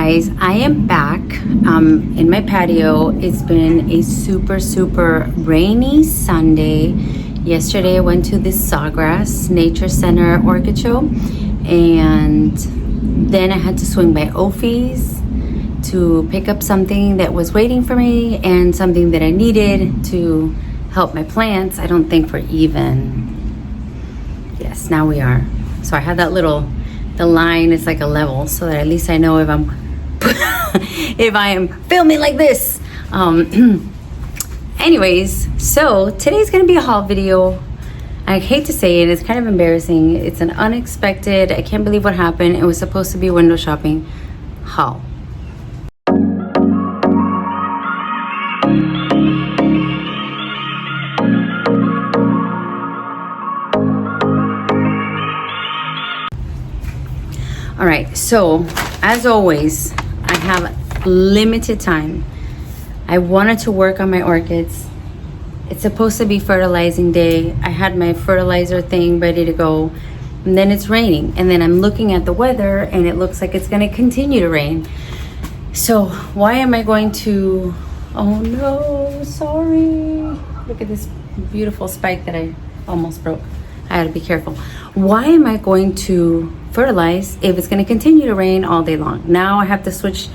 guys, I am back in my patio. It's been a super rainy Sunday. Yesterday I went to this Sawgrass Nature Center Orchid Show, and then I had to swing by Ophi's to pick up something that was waiting for me and something that I needed to help my plants. I don't think we're even. Yes, now we are. So I had that the line is like a level, so that at least I know if I'm if I am filming like this. Anyways, so today's gonna be a haul video. I hate to say it, it's kind of embarrassing. It's an unexpected, I can't believe what happened. It was supposed to be a window shopping haul. All right, so as always, I have limited time. I wanted to work on my orchids. It's supposed to be fertilizing day. I had my fertilizer thing ready to go, and then it's raining. And then I'm looking at the weather and it looks like it's gonna continue to rain. So why am I going to, oh no, sorry. Look at this beautiful spike that I almost broke. I had to be careful. Why am I going to fertilize if it's going to continue to rain all day long? Now I have to switch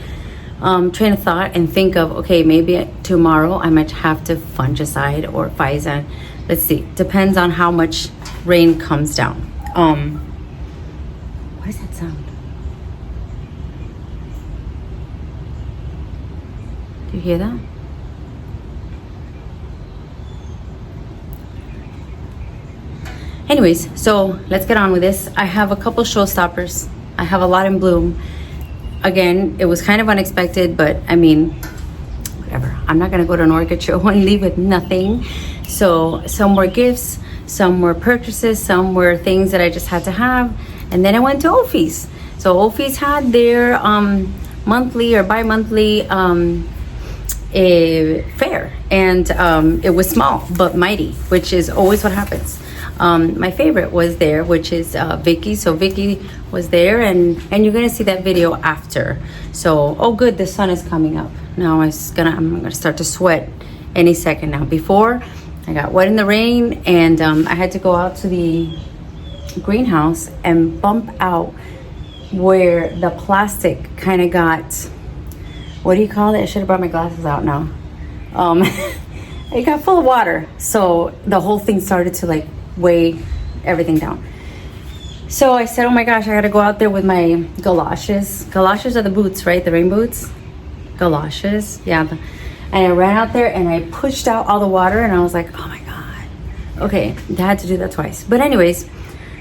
train of thought and think of, okay, maybe tomorrow I might have to fungicide or Physan. Let's see, depends on how much rain comes down. What is that sound? Do you hear that? Anyways, so let's get on with this. I have a couple showstoppers. I have a lot in bloom. Again, it was kind of unexpected, but I mean, whatever. I'm not gonna go to an orchid show and leave with nothing. So some were gifts, some were purchases, some were things that I just had to have. And then I went to Ophi's. So Ophi's had their monthly or bi-monthly fair. And it was small, but mighty, which is always what happens. My favorite was there, which is Vicky. So Vicky was there, and you're gonna see that video after. So, oh good, the sun is coming up. Now I'm gonna start to sweat any second now. Before, I got wet in the rain, and I had to go out to the greenhouse and bump out where the plastic kind of got, what do you call it? I should have brought my glasses out now. It got full of water, so the whole thing started to like weigh everything down. So I said, oh my gosh, I gotta go out there with my galoshes. Galoshes are the boots, right? The rain boots? Galoshes, yeah. And I ran out there and I pushed out all the water, and I was like, oh my God. Okay, I had to do that twice. But anyways,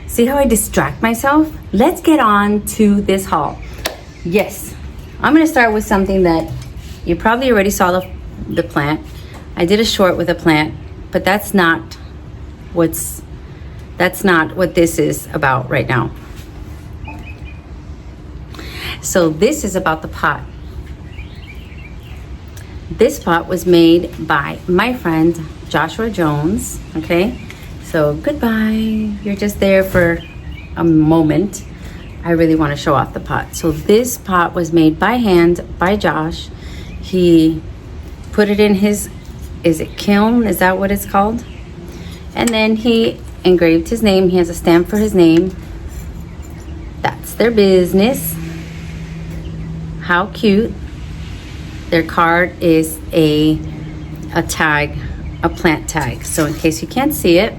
see how I distract myself? Let's get on to this haul. Yes, I'm gonna start with something that you probably already saw the plant. I did a short with a plant, but that's not what this is about right now. So this is about the pot. This pot was made by my friend Joshua Jones. Okay, so goodbye, you're just there for a moment. I really want to show off the pot. So this pot was made by hand by Josh. He put it in his, is it kiln? Is that what it's called? And then he engraved his name. He has a stamp for his name. That's their business. How cute. Their card is a tag, a plant tag. So in case you can't see it,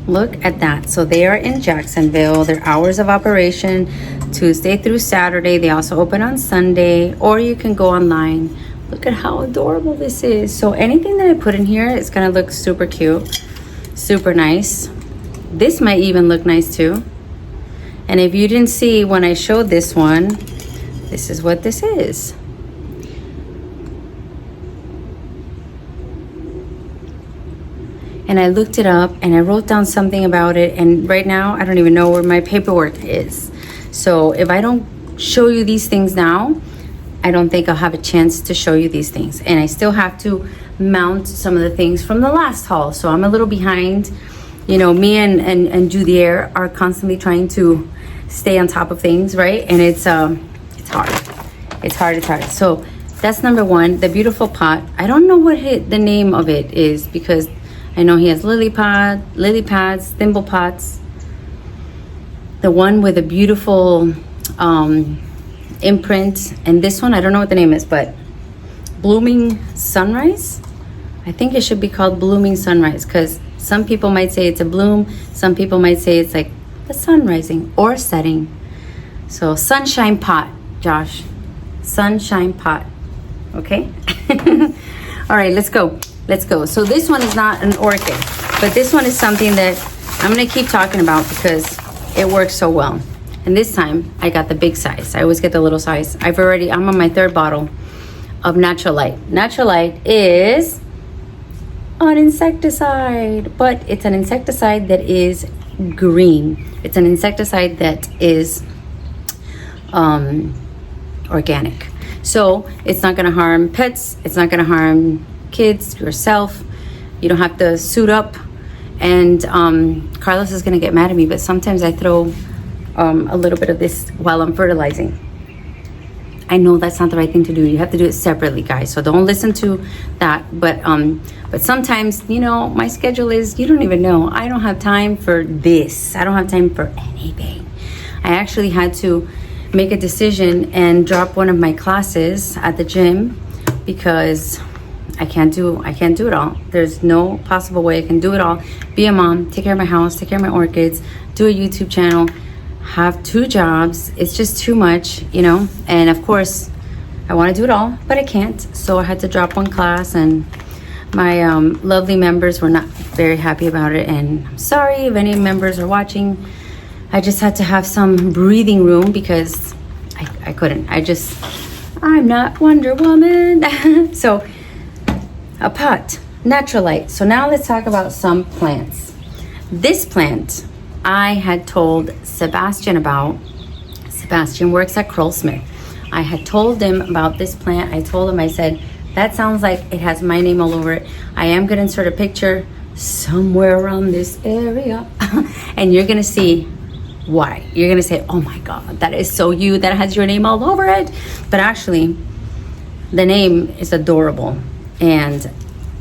look at that. So they are in Jacksonville. Their hours of operation, Tuesday through Saturday. They also open on Sunday, or you can go online. Look at how adorable this is. So anything that I put in here is gonna look super cute, super nice. This might even look nice too. And if you didn't see when I showed this one, this is what this is. And I looked it up and I wrote down something about it, and right now I don't even know where my paperwork is. So if I don't show you these things now, I don't think I'll have a chance to show you these things. And I still have to mount some of the things from the last haul. So I'm a little behind you know, me and Judier are constantly trying to stay on top of things, right? And it's hard. It's hard. So that's number one. The beautiful pot. I don't know what the name of it is, because I know he has lily pads, thimble pots. The one with a beautiful imprint, and this one I don't know what the name is, but Blooming Sunrise. I think it should be called Blooming Sunrise, because some people might say it's a bloom, some people might say it's like the sun rising or setting. So sunshine pot, Josh, sunshine pot. Okay. All right, let's go. So this one is not an orchid, but this one is something that I'm gonna keep talking about because it works so well. And this time I got the big size. I always get the little size. I'm on my third bottle of Natural Light. Natural Light is an insecticide, but it's an insecticide that is green. It's an insecticide that is organic. So it's not gonna harm pets, it's not gonna harm kids, yourself. You don't have to suit up. And Carlos is gonna get mad at me, but sometimes I throw a little bit of this while I'm fertilizing. I know that's not the right thing to do. You have to do it separately, guys. So don't listen to that. But sometimes, you know, my schedule is, you don't even know. I don't have time for this. I don't have time for anything. I actually had to make a decision and drop one of my classes at the gym because I can't do it all. There's no possible way I can do it all. Be a mom, take care of my house, take care of my orchids, do a YouTube channel, have 2 jobs. It's just too much, you know. And of course, I want to do it all, but I can't. So I had to drop one class, and my lovely members were not very happy about it. And I'm sorry if any members are watching. I just had to have some breathing room because I couldn't. I'm not Wonder Woman. So a pot, Natural Light. So now let's talk about some plants. This plant I had told Sebastian about. Sebastian works at Smith. I had told him about this plant. I told him, I said, that sounds like it has my name all over it. I am gonna insert a picture somewhere around this area and you're gonna see why. You're gonna say, oh my God, that is so you, that has your name all over it. But actually, the name is adorable. And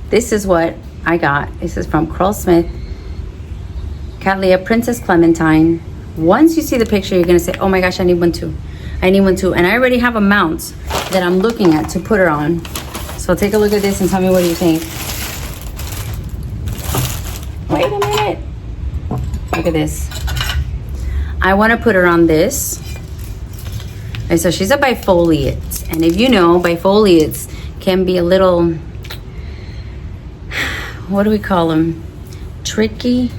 this is what I got. This is from Smith, Cattleya Princess Clementine. Once you see the picture, you're gonna say, oh my gosh, I need one too. I need one too. And I already have a mount that I'm looking at to put her on. So take a look at this and tell me what you think. Wait a minute. Look at this. I want to put her on this. And so she's a bifoliate. And if you know, bifoliates can be a little, what do we call them? Tricky,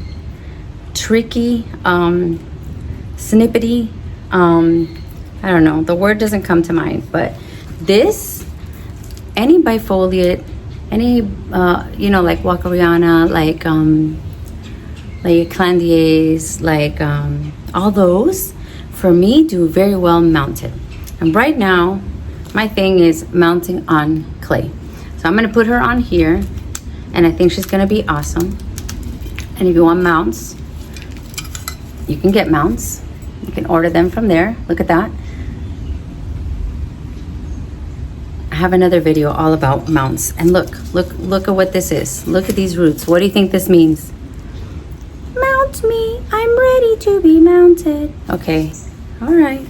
snippety. I don't know. The word doesn't come to mind. But this, any bifoliate, any, you know, like Wakariana, like Clandiers, like all those, for me, do very well mounted. And right now, my thing is mounting on clay. So I'm gonna put her on here, and I think she's gonna be awesome. And if you want mounts, you can get mounts. You can order them from there. Look at that. I have another video all about mounts. And look at what this is. Look at these roots. What do you think this means? Mount me, I'm ready to be mounted. Okay, all right.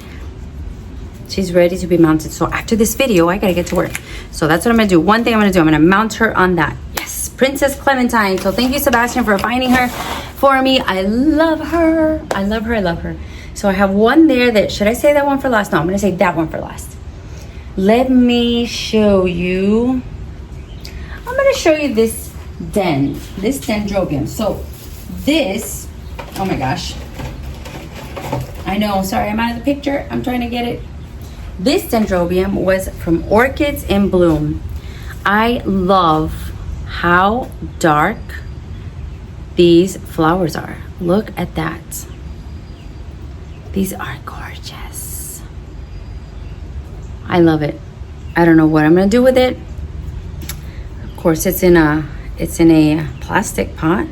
She's ready to be mounted. So after this video, I gotta get to work. So that's what I'm gonna do. One thing I'm gonna do, I'm gonna mount her on that. Yes, Princess Clementine. So thank you, Sebastian, for finding her for me. I love her. I love her, I love her. So I have one there that, should I say that one for last? No, I'm gonna say that one for last. Let me show you. I'm gonna show you this dendrobium. So this, oh my gosh. I know, sorry, I'm out of the picture. I'm trying to get it. This dendrobium was from Orchids in Bloom. I love how dark these flowers are. Look at that. These are gorgeous. I love it. I don't know what I'm gonna do with it. Of course, it's in a plastic pot.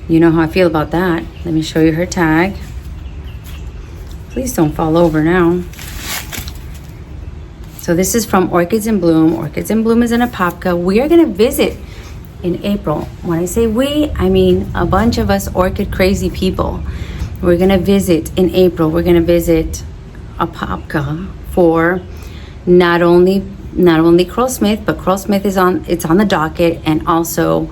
You know how I feel about that. Let me show you her tag. Please don't fall over now. So this is from Orchids in Bloom. Orchids in Bloom is in Apopka. We are gonna visit in April. When I say we, I mean a bunch of us orchid crazy people. We're gonna visit in April. We're gonna visit Apopka for not only Curl Smith, but Curl Smith is on the docket, and also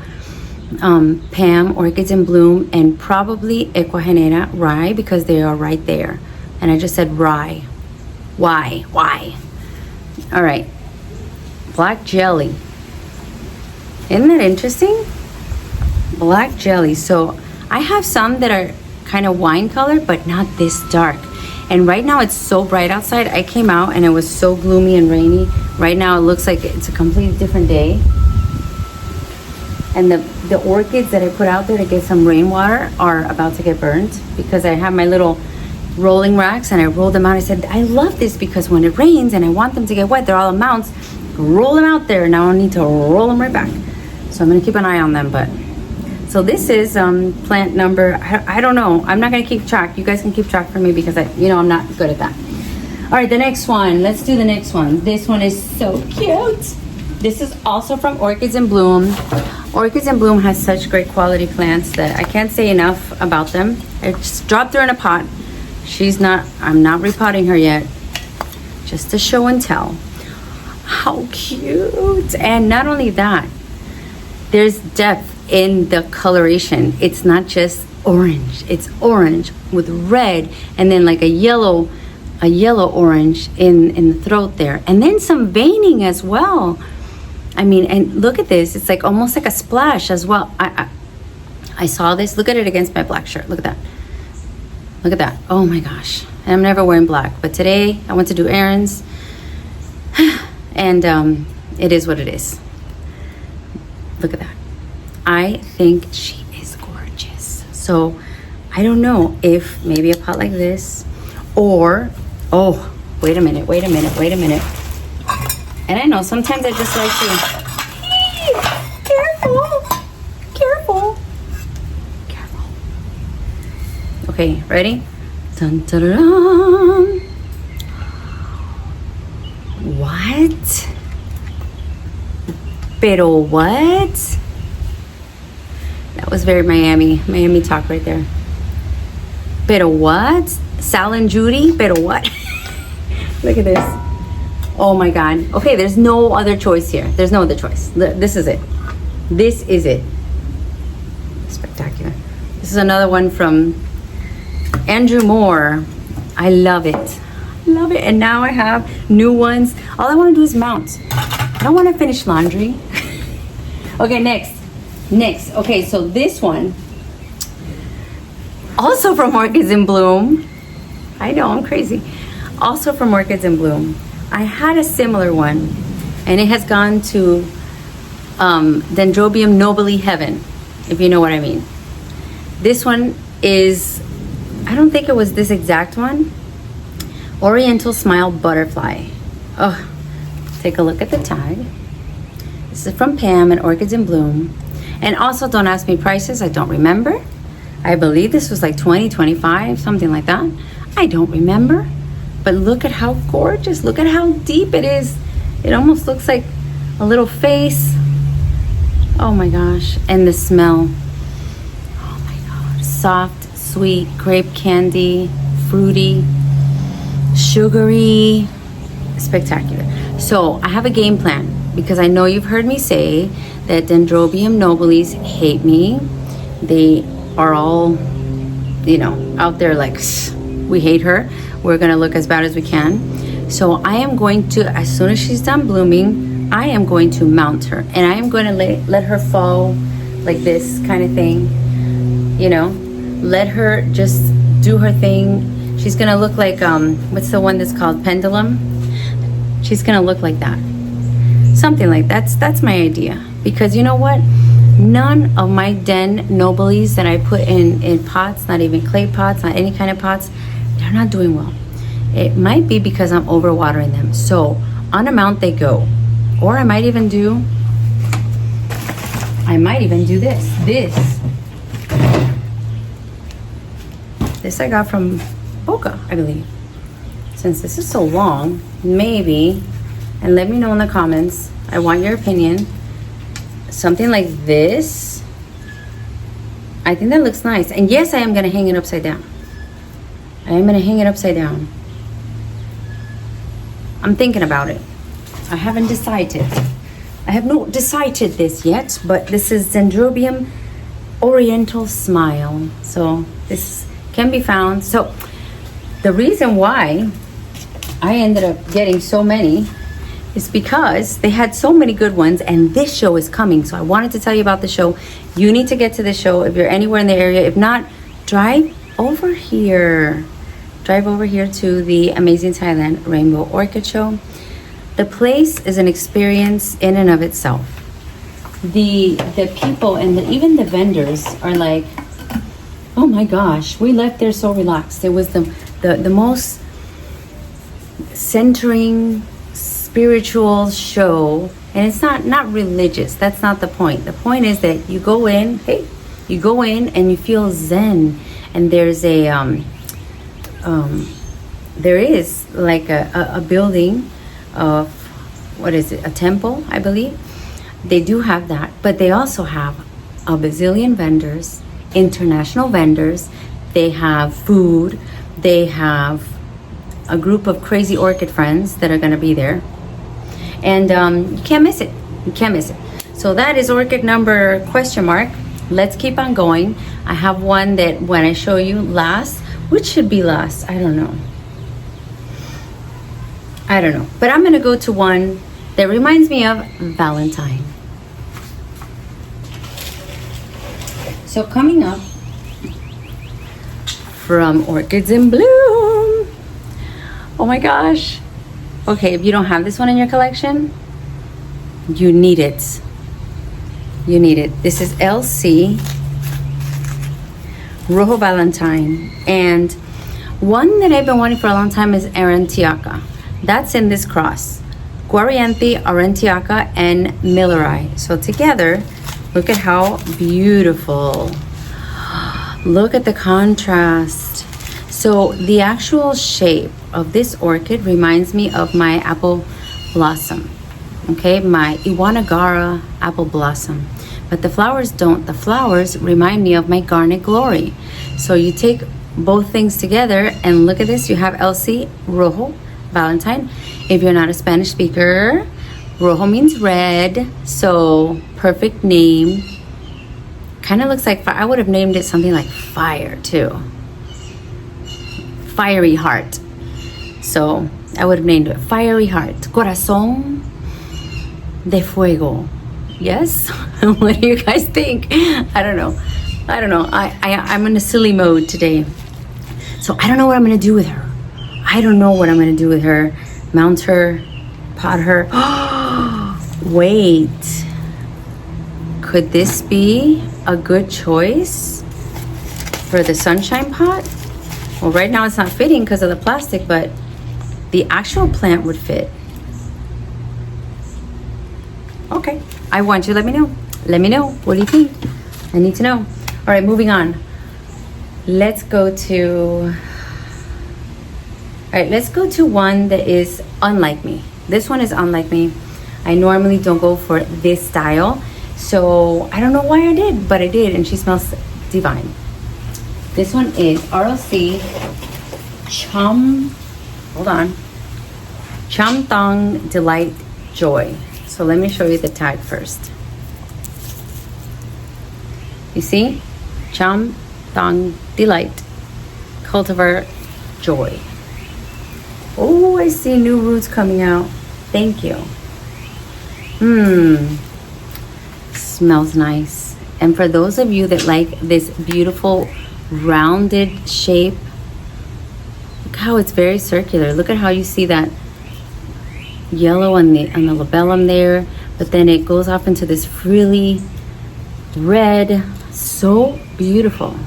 Pam, Orchids in Bloom, and probably Ecuagenera Rye, because they are right there. And I just said rye. Why? All right, black jelly. Isn't that interesting? Black jelly. So I have some that are kind of wine colored, but not this dark. And right now it's so bright outside. I came out and it was so gloomy and rainy. Right now it looks like it's a completely different day. And the orchids that I put out there to get some rainwater are about to get burnt, because I have my little rolling racks and I rolled them out. I said, I love this because when it rains and I want them to get wet, they're all in mounts, roll them out there. Now I need to roll them right back. So I'm gonna keep an eye on them. But so this is plant number, I don't know. I'm not gonna keep track. You guys can keep track for me, because I'm not good at that. All right, the next one. Let's do the next one. This one is so cute. This is also from Orchids in Bloom. Orchids in Bloom has such great quality plants that I can't say enough about them. I just dropped her in a pot. I'm not repotting her yet, just to show and tell. How cute. And not only that, there's depth in the coloration. It's not just orange, it's orange with red, and then like a yellow orange in the throat there, and then some veining as well. I mean, and look at this, it's like almost like a splash as well. I saw this. Look at it against my black shirt. Look at that. Look at that. Oh my gosh. And I'm never wearing black, but today I went to do errands and it is what it is. Look at that. I think she is gorgeous. So I don't know if maybe a pot like this, or, oh, wait a minute. And I know sometimes I just like to, careful. Okay, ready? Dun, dun, dun, dun. What? Pero what? That was very Miami talk right there. Pero what? Sal and Judy? Pero what? Look at this. Oh my God. Okay, there's no other choice here. There's no other choice. This is it. This is it. Spectacular. This is another one from Andrew Moore. I love it. And now I have new ones. All I want to do is mount. I don't want to finish laundry. Okay, next. Okay, so this one, also from Orchids in Bloom. I know, I'm crazy. Also from Orchids in Bloom. I had a similar one, and it has gone to Dendrobium nobile heaven, if you know what I mean. This one is, I don't think it was this exact one. Oriental Smile Butterfly. Oh, take a look at the tag. This is from Pam and Orchids in Bloom. And also, don't ask me prices. I don't remember. I believe this was like 20, 25, something like that. I don't remember. But look at how gorgeous. Look at how deep it is. It almost looks like a little face. Oh my gosh. And the smell. Oh my gosh. Soft, sweet, grape candy, fruity, sugary, spectacular. So I have a game plan, because I know you've heard me say that Dendrobium nobiles hate me. They are all, out there like, we hate her. We're gonna look as bad as we can. So I am going to, as soon as she's done blooming, I am going to mount her, and I am going to let her fall like this kind of thing. Let her just do her thing. She's gonna look like, what's the one that's called pendulum? She's gonna look like that. Something like that's my idea. Because you know what? None of my Den nobiles that I put in pots, not even clay pots, not any kind of pots, they're not doing well. It might be because I'm overwatering them. So on a mount they go. Or I might even do this. This I got from Boca, I believe. Since this is so long, maybe, and let me know in the comments. I want your opinion. Something like this. I think that looks nice. And yes, I am gonna hang it upside down. I am gonna hang it upside down. I'm thinking about it. I haven't decided. I have not decided this yet, but this is Dendrobium Oriental Smile. So this can be found. So the reason why I ended up getting so many is because they had so many good ones, and this show is coming. So I wanted to tell you about the show. You need to get to the show if you're anywhere in the area. If not, drive over here. Drive over here to the Amazing Thailand Rainbow Orchid Show. The place is an experience in and of itself. The people and even the vendors are like, oh my gosh, we left there so relaxed. It was the most centering spiritual show, and it's not religious. That's not the point. The point is that you go in, and you feel zen, and there's there is like a building of, what is it, a temple, I believe. They do have that, but they also have a bazillion vendors, international vendors. They have food. They have a group of crazy orchid friends that are going to be there, and you can't miss it. You can't miss it. So that is orchid number question mark. Let's keep on going. I have one that when I show you last, which should be last, I don't know, but I'm going to go to one that reminds me of Valentine. So coming up from Orchids in Bloom. Oh my gosh. Okay, if you don't have this one in your collection, you need it. You need it. This is LC Rojo Valentine. And one that I've been wanting for a long time is Arentiaca. That's in this cross. Guarianthe, Arentiaca, and Milleri. So together, look at how beautiful. Look at the contrast. So the actual shape of this orchid reminds me of my apple blossom. Okay, my Iwanagara apple blossom. But the flowers don't. The flowers remind me of my Garnet Glory. So you take both things together and look at this. You have LC Rojo Valentine. If you're not a Spanish speaker, Rojo means red. So perfect name. Kind of looks like fire. I would have named it something like fire too. Fiery heart. So I would have named it Fiery Heart. Corazón de Fuego. Yes? What do you guys think? I don't know. I'm in a silly mode today. So I don't know what I'm going to do with her. Mount her, pot her. Wait. Could this be a good choice for the sunshine pot? Well, right now it's not fitting because of the plastic, but the actual plant would fit. Okay, I want you. Let me know. Let me know. What do you think? I need to know. All right, moving on. Let's go to one that is unlike me. This one is unlike me. I normally don't go for this style. So I don't know why I did, but I did, and she smells divine. This one is RLC Cham Thong Delight Joy. So let me show you the tag first. You see? Cham Thong Delight Cultivar Joy. Oh, I see new roots coming out. Thank you. Smells nice. And for those of you that like this beautiful rounded shape, look how it's very circular. Look at how you see that yellow on the labellum there, but then it goes off into this frilly red. So beautiful.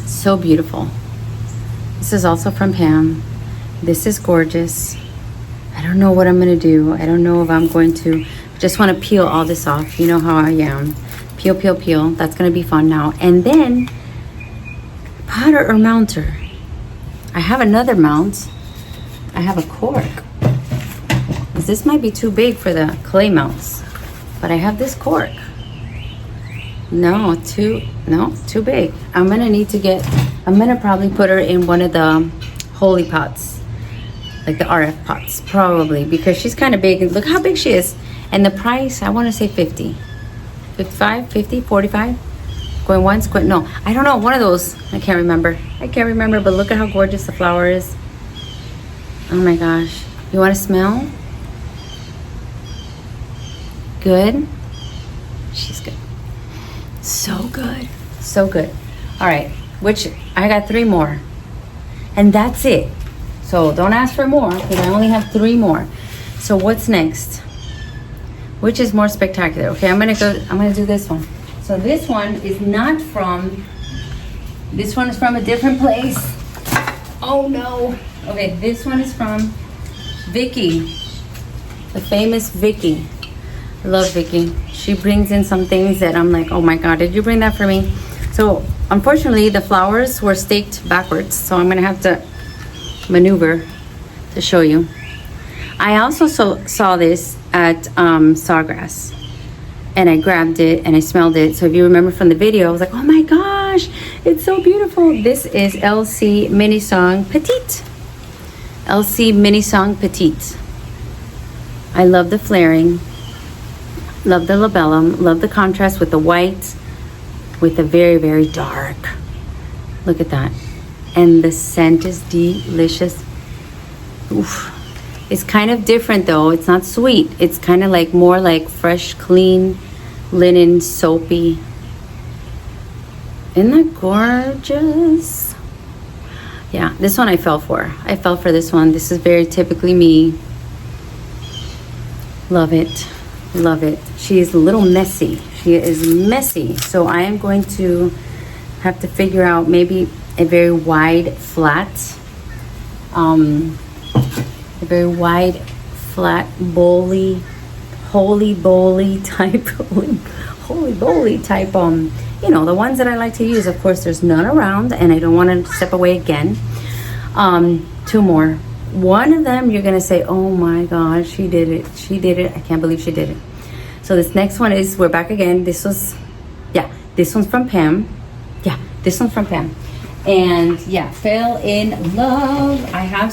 So beautiful. This is also from Pam. This is gorgeous. I don't know what I'm gonna do. I don't know if I'm going to just want to peel all this off. You know how I am. Peel. That's gonna be fun now. And then Potter or mounter? I have another mount. I have a cork. This might be too big for the clay mounts, but I have this cork. No, too big. I'm gonna probably put her in one of the holy pots, like the RF pots, probably, because she's kind of big. And look how big she is. And the price, I want to say 50, 55, 50, 45. Going once, no, I don't know. One of those. I can't remember, but look at how gorgeous the flower is. Oh my gosh. You want to smell? Good. She's good. So good. So good. All right. Which I got 3 more. And that's it. So don't ask for more because I only have 3 more. So what's next? Which is more spectacular? Okay, I'm gonna do this one. So this one is not from, this one is from a different place. Oh no. Okay, this one is from Vicky, the famous Vicky. I love Vicky. She brings in some things that I'm like, oh my God, did you bring that for me? So unfortunately, the flowers were staked backwards, so I'm gonna have to maneuver to show you. I also saw this at Sawgrass, and I grabbed it and I smelled it. So if you remember from the video, I was like, oh my gosh, it's so beautiful. This is LC Mini Song Petite. LC Mini Song Petite. I love the flaring, love the labellum, love the contrast with the white, with the very, very dark. Look at that. And the scent is delicious. Oof. It's kind of different though. It's not sweet. It's kind of like more like fresh, clean linen, soapy. Isn't that gorgeous? Yeah, this one I fell for. I fell for this one. This is very typically me. Love it. Love it. She is a little messy. She is messy. So I am going to have to figure out maybe a very wide, flat, a very wide, flat, bowly, holy bowly type, holy bowly type, you know, the ones that I like to use. Of course, there's none around, and I don't want to step away again. 2 more. One of them, you're going to say, oh my God, she did it. She did it. I can't believe she did it. So this next one is, we're back again. This was, yeah, this one's from Pam. Yeah, this one's from Pam. And yeah, fell in love. I have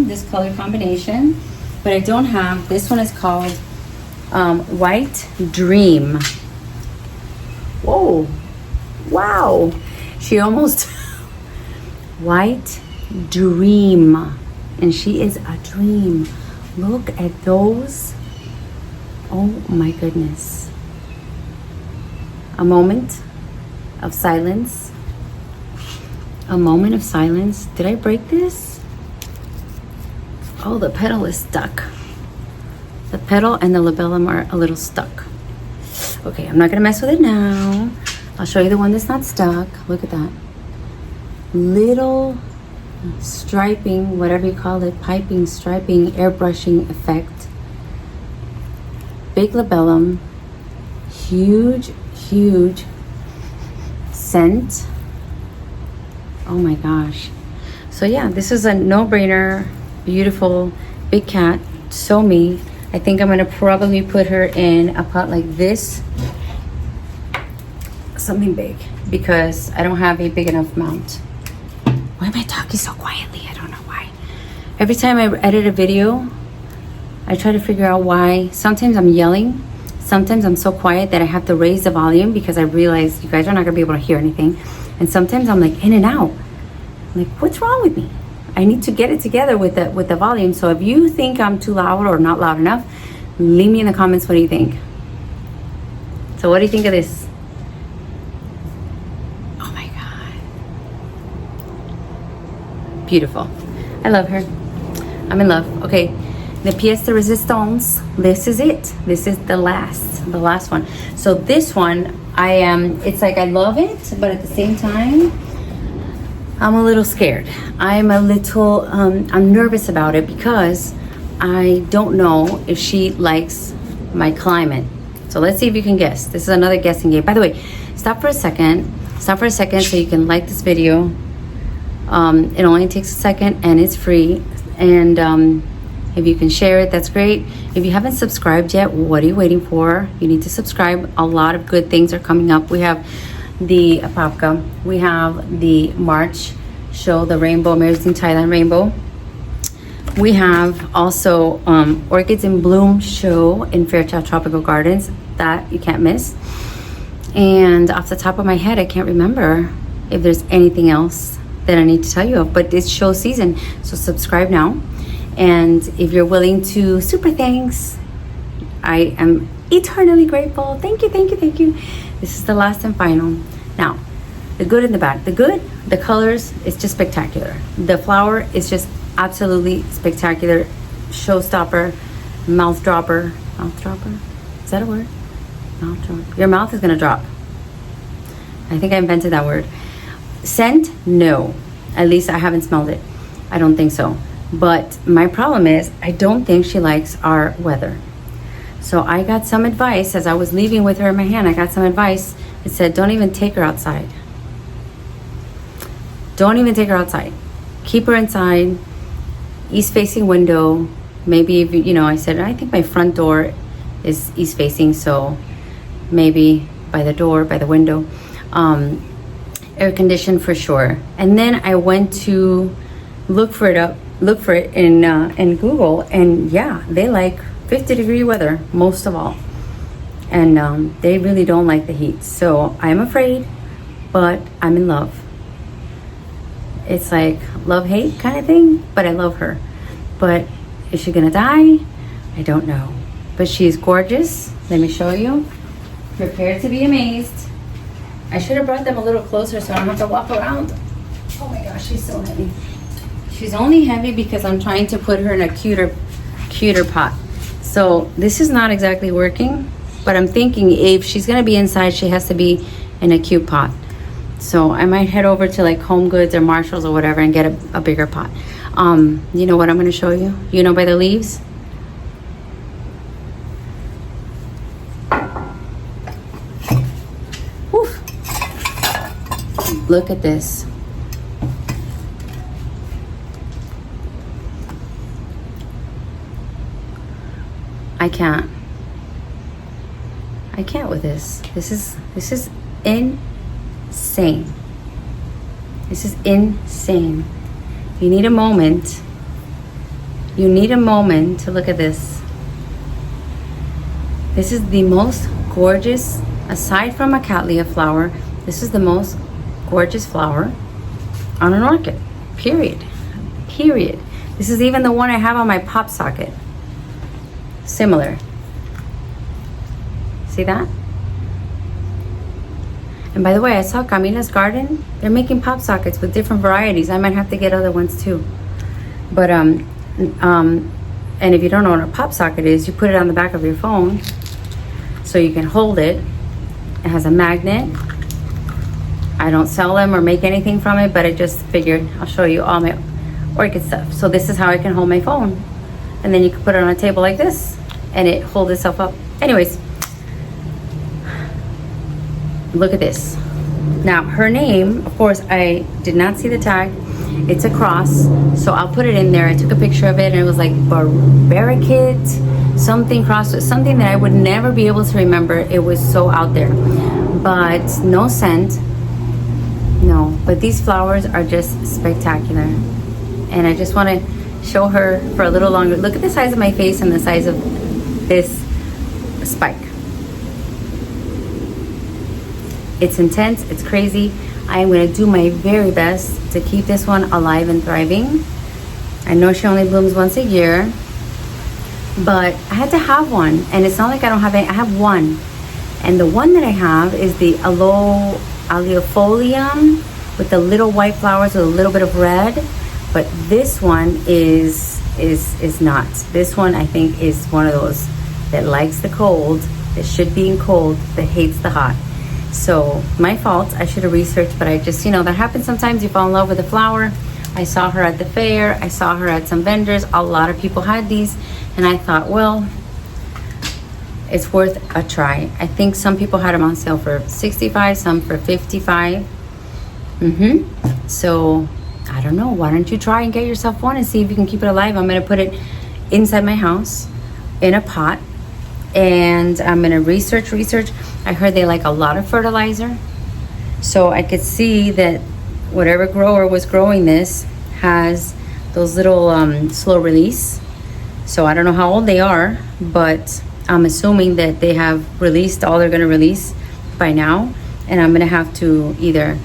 this color combination, but I don't have, this one is called White Dream. Whoa, wow. She almost, White Dream. And she is a dream. Look at those. Oh my goodness. A moment of silence. A moment of silence. Did I break this? Oh, the petal is stuck. The petal and the labellum are a little stuck. Okay, I'm not gonna mess with it now. I'll show you the one that's not stuck. Look at that. Little striping, whatever you call it, piping, striping, airbrushing effect. Big labellum. Huge, huge scent. Oh my gosh. So yeah, this is a no-brainer. Beautiful, big cat, so me. I think I'm gonna probably put her in a pot like this, something big, because I don't have a big enough mount. Why am I talking so quietly? I don't know why. Every time I edit a video, I try to figure out why. Sometimes I'm yelling, sometimes I'm so quiet that I have to raise the volume because I realize you guys are not gonna be able to hear anything. And sometimes I'm like in and out. I'm like, what's wrong with me? I need to get it together with the volume. So if you think I'm too loud or not loud enough, leave me in the comments what do you think. So what do you think of this? Oh my God. Beautiful. I love her. I'm in love. Okay. The pièce de résistance. This is it. This is the last one. So this one, it's like I love it, but at the same time, I'm a little scared. I'm nervous about it because I don't know if she likes my climate. So let's see if you can guess. This is another guessing game. By the way, stop for a second so you can like this video, It only takes a second and it's free. And if you can share it, that's great. If you haven't subscribed yet, what are you waiting for? You need to subscribe. A lot of good things are coming up. We have the Apapka. We have the March show, the Rainbow, Amazing Thailand Rainbow. We have also Orchids in Bloom show in Fairchild Tropical Gardens. That you can't miss. And off the top of my head, I can't remember if there's anything else that I need to tell you of, but it's show season. So subscribe now. And if you're willing to super thanks, I am eternally grateful. Thank you, thank you, thank you. This is the last and final. Now, the good and the bad. The good, the colors, it's just spectacular. The flower is just absolutely spectacular. Showstopper, mouth dropper. Mouth dropper? Is that a word? Mouth drop. Your mouth is gonna drop. I think I invented that word. Scent? No. At least I haven't smelled it. I don't think so. But my problem is, I don't think she likes our weather. So I got some advice as I was leaving with her in my hand. I got some advice. It said, don't even take her outside. Don't even take her outside. Keep her inside. East facing window. Maybe, if, you know, I said, I think my front door is east facing. So maybe by the door, by the window. Air conditioned for sure. And then I went to look for it in Google, and yeah, they like 50-degree weather most of all, and they really don't like the heat. So I'm afraid, but I'm in love. It's like love-hate kind of thing, but I love her. But is she gonna die? I don't know. But she's gorgeous. Let me show you. Prepare to be amazed. I should have brought them a little closer so I don't have to walk around. Oh my gosh, she's so heavy. She's only heavy because I'm trying to put her in a cuter pot. So this is not exactly working, but I'm thinking if she's gonna be inside, she has to be in a cute pot. So I might head over to like Home Goods or Marshalls or whatever and get a bigger pot. You know what I'm gonna show you? You know by the leaves? Woof. Look at this. I can't with this. This is insane. This is insane. You need a moment. You need a moment to look at this. This is the most gorgeous, aside from a cattleya flower, this is the most gorgeous flower on an orchid. Period. Period. This is even the one I have on my pop socket. Similar. See that? And by the way, I saw Camila's garden. They're making pop sockets with different varieties. I might have to get other ones too. But and if you don't know what a pop socket is, you put it on the back of your phone so you can hold it. It has a magnet. I don't sell them or make anything from it, but I just figured I'll show you all my orchid stuff. So this is how I can hold my phone. And then you can put it on a table like this and it holds itself up. Anyways, look at this. Now her name, of course, I did not see the tag. It's a cross, so I'll put it in there. I took a picture of it and it was like Barricade, something crossed with something that I would never be able to remember. It was so out there. But no scent, no. But these flowers are just spectacular. And I just want to show her for a little longer. Look at the size of my face and the size of this spike. It's intense, it's crazy. I am gonna do my very best to keep this one alive and thriving. I know she only blooms once a year, but I had to have one. And it's not like I don't have any, I have one. And the one that I have is the Aloefolium with the little white flowers with a little bit of red. But this one is not. This one I think is one of those that likes the cold, that should be in cold, that hates the hot. So my fault, I should have researched, but I just, you know, that happens sometimes. You fall in love with a flower. I saw her at the fair. I saw her at some vendors. A lot of people had these. And I thought, well, it's worth a try. I think some people had them on sale for $65, some for $55. So I don't know, why don't you try and get yourself one and see if you can keep it alive. I'm going to put it inside my house in a pot, and I'm going to research. I heard they like a lot of fertilizer, so I could see that whatever grower was growing this has those little slow release. So I don't know how old they are, but I'm assuming that they have released all they're going to release by now, and I'm going to have to either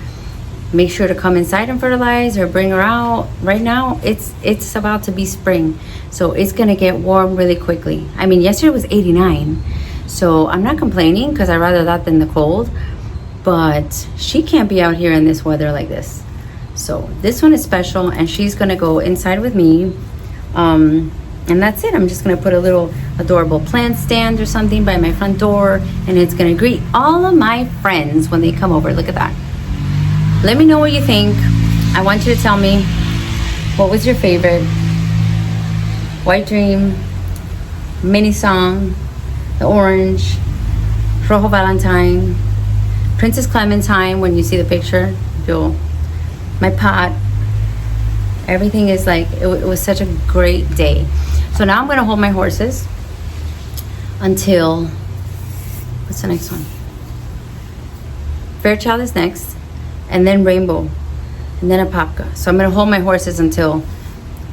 make sure to come inside and fertilize or bring her out. Right now it's about to be spring, so it's going to get warm really quickly. I mean, yesterday was 89, so I'm not complaining because I'd rather that than the cold, but she can't be out here in this weather like this. So this one is special, and she's going to go inside with me, and that's it. I'm just going to put a little adorable plant stand or something by my front door, and it's going to greet all of my friends when they come over. Look at that. Let me know what you think. I want you to tell me, what was your favorite? White Dream, Mini Song, the Orange, Rojo Valentine, Princess Clementine. When you see the picture, my pot, everything is like, it was such a great day. So now I'm going to hold my horses until, what's the next one? Fairchild is next, and then Rainbow, and then Apopka. So I'm going to hold my horses until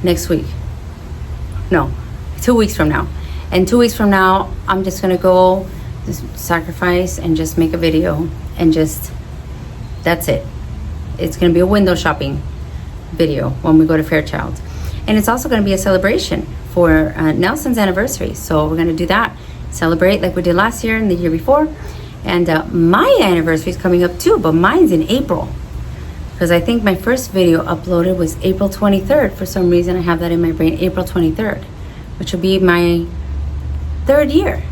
next week. No, 2 weeks from now. And 2 weeks from now, I'm just going to go sacrifice and just make a video, and just, that's it. It's going to be a window shopping video when we go to Fairchild. And it's also going to be a celebration for Nelson's anniversary. So we're going to do that. Celebrate like we did last year and the year before. And my anniversary is coming up too, but mine's in April. Because I think my first video uploaded was April 23rd. For some reason, I have that in my brain, April 23rd, which will be my 3rd year.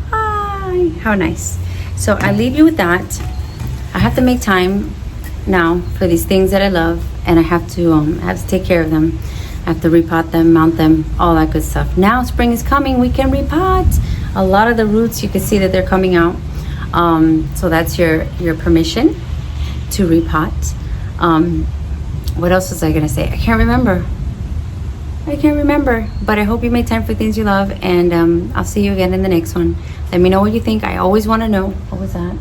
Hi, how nice. So I leave you with that. I have to make time now for these things that I love, and I have to take care of them. I have to repot them, mount them, all that good stuff. Now spring is coming, we can repot. A lot of the roots, you can see that they're coming out. So that's your permission to repot. What else was I gonna say? I can't remember, but I hope you make time for things you love, and I'll see you again in the next one. Let me know what you think. I always want to know. What was that?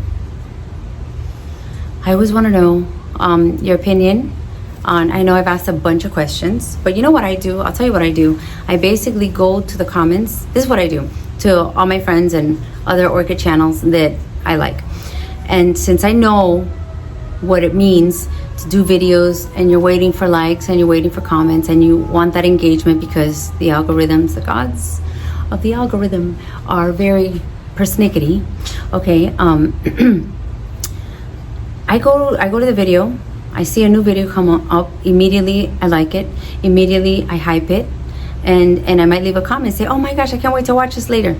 I always want to know your opinion on, I know I've asked a bunch of questions, but you know what I do? I'll tell you what I do. I basically go to the comments. This is what I do to all my friends and other orchid channels that I like. And since I know what it means to do videos, and you're waiting for likes and you're waiting for comments and you want that engagement, because the algorithms, the gods of the algorithm are very persnickety. Okay, I go to the video, I see a new video come up, immediately I like it, immediately I hype it, and I might leave a comment and say, oh my gosh, I can't wait to watch this later.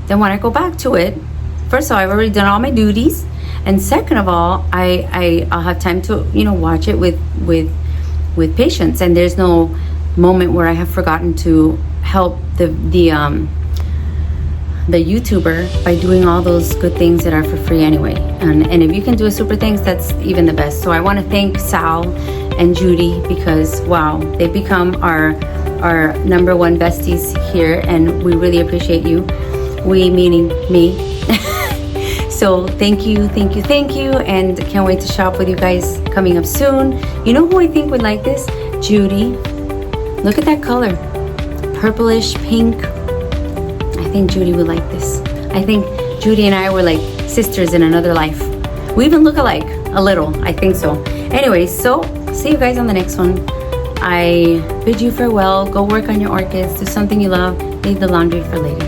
Then when I go back to it, first of all, I've already done all my duties, and second of all, I'll have time to watch it with patience, and there's no moment where I have forgotten to help the YouTuber by doing all those good things that are for free anyway. And if you can do a super thanks, that's even the best. So I want to thank Sal and Judy, because wow, they've become our #1 besties here, and we really appreciate you. We meaning me. So thank you, and can't wait to shop with you guys coming up soon. You know who I think would like this? Judy. Look at that color, purplish pink. I think Judy would like this. I think Judy and I were like sisters in another life. We even look alike a little, I think so. Anyways, so see you guys on the next one. I bid you farewell. Go work on your orchids, do something you love, leave the laundry for later.